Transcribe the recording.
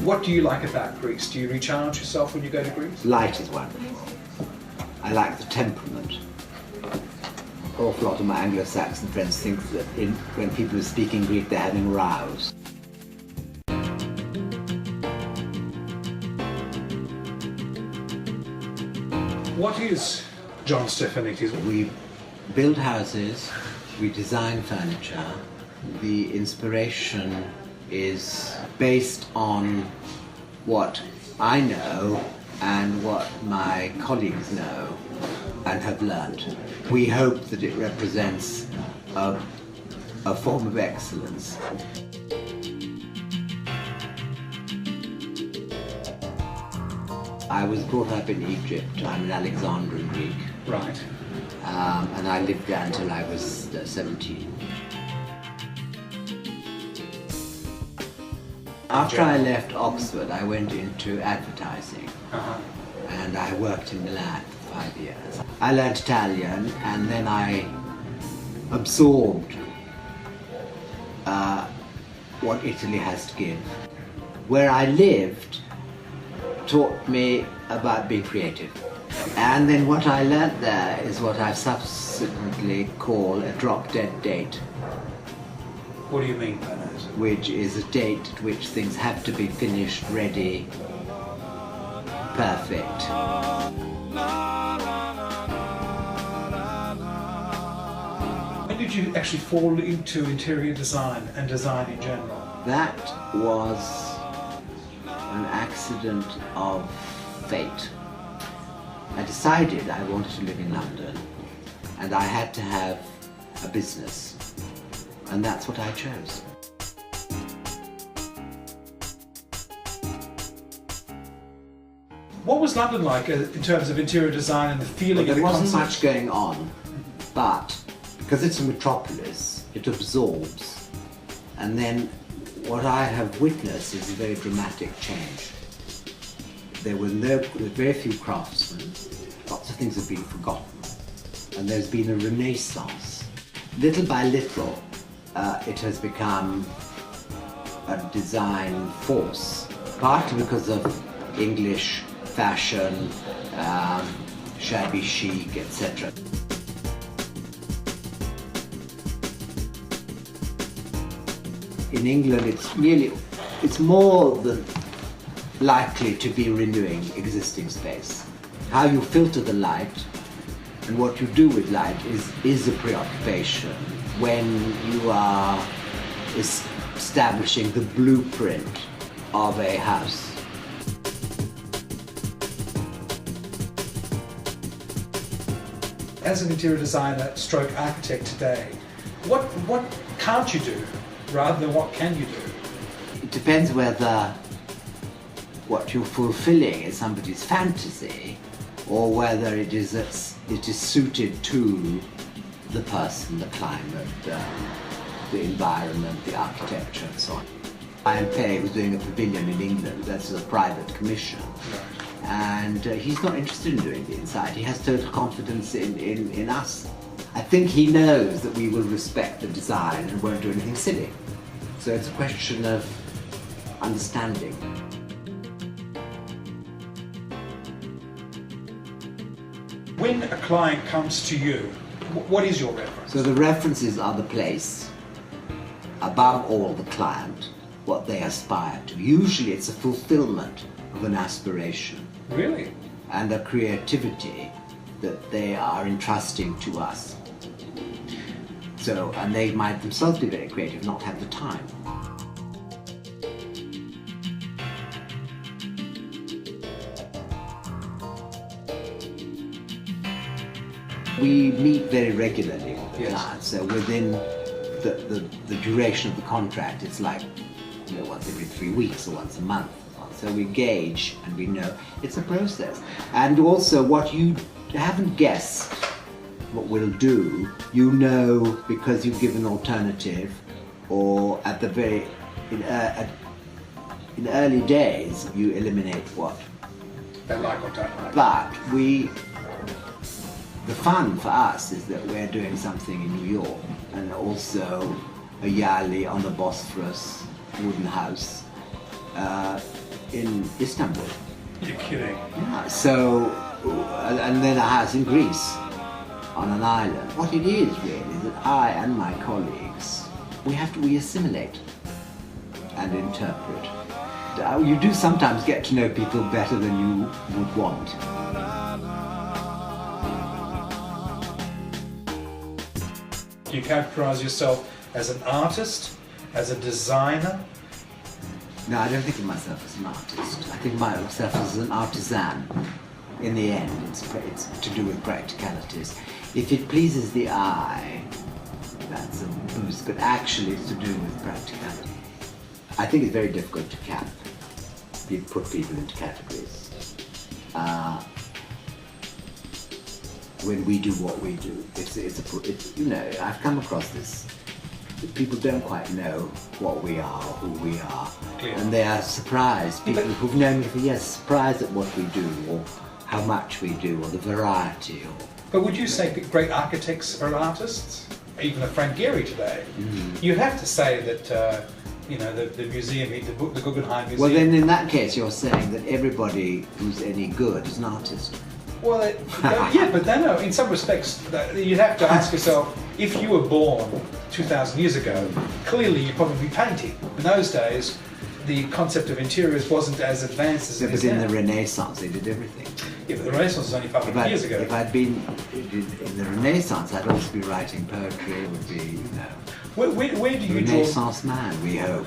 What do you like about Greece? Do you recharge yourself when you go to Greece? Light is wonderful. I like the temperament. An awful lot of my Anglo-Saxon friends think that when people are speaking Greek, they're having rows. What is John Stefanidis? We build houses, we design furniture. The inspiration is based on what I know and what my colleagues know and have learned. We hope that it represents a form of excellence. I was brought up in Egypt. I'm an Alexandrian Greek. Right. And I lived there until I was 17. After I left Oxford, I went into advertising. And I worked in Milan for 5 years. I learned Italian, and then I absorbed what Italy has to give. Where I lived taught me about being creative. And then what I learnt there is what I subsequently call a drop-dead date. What do you mean by that? Which is a date at which things have to be finished, ready, perfect. When did you actually fall into interior design and design in general? That was an accident of fate. I decided I wanted to live in London, and I had to have a business, and that's what I chose. What was London like in terms of interior design and the feeling Well, of the there wasn't concept? much going on, but because it's a metropolis, it absorbs. And then what I have witnessed is a very dramatic change. There were very few craftsmen. Lots of things have been forgotten. And there's been a renaissance. Little by little, it has become a design force, partly because of English fashion, shabby chic, etc. In England, it's more than likely to be renewing existing space. How you filter the light and what you do with light is a preoccupation when you are establishing the blueprint of a house. As an interior designer stroke architect today, what can't you do rather than what can you do? It depends whether what you're fulfilling is somebody's fantasy or whether it is suited to the person, the climate, the environment, the architecture and so on. Pei was doing a pavilion in England, that's a private commission. And he's not interested in doing the inside. He has total confidence in us. I think he knows that we will respect the design and won't do anything silly. So it's a question of understanding. When a client comes to you, what is your reference? So the references are the place, above all the client, what they aspire to. Usually it's a fulfillment of an aspiration. Really? And a creativity that they are entrusting to us. So, and they might themselves be very creative, not have the time. We meet very regularly with the clients, so within the duration of the contract, it's like once every 3 weeks or once a month. So we gauge and we know it's a process. And also what you haven't guessed what we'll do, you know because you give an alternative, or at the very, in early days, you eliminate what they like or don't like. But the fun for us is that we're doing something in New York, and also a Yali on the Bosphorus wooden house. in Istanbul. You're kidding. Yeah, so, and then a house in Greece, on an island. What it is really is that I and my colleagues, we assimilate and interpret. You do sometimes get to know people better than you would want. Do you characterize yourself as an artist, as a designer? No, I don't think of myself as an artist. I think of myself as an artisan. In the end, it's to do with practicalities. If it pleases the eye, that's a boost, but actually it's to do with practicality. I think it's very difficult to put people into categories. When we do what we do, it's you know, I've come across this. People don't quite know what we are or who we are, and they are surprised. People who've known me for years, surprised at what we do or how much we do or the variety. But would you say great architects are artists? Even a Frank Gehry today, you'd have to say that. You know, the museum, the Guggenheim Museum. Well, then in that case, you're saying that everybody who's any good is an artist. Well, yeah, but then in some respects, you'd have to ask yourself, if you were born 2,000 years ago, clearly you'd probably be painting. In those days, the concept of interiors wasn't as advanced as it is now. But in the Renaissance, they did everything. Yeah, but the Renaissance was only 500 years ago. If I'd been in the Renaissance, I'd also be writing poetry. It would be, you know, where do you Renaissance man, we hope.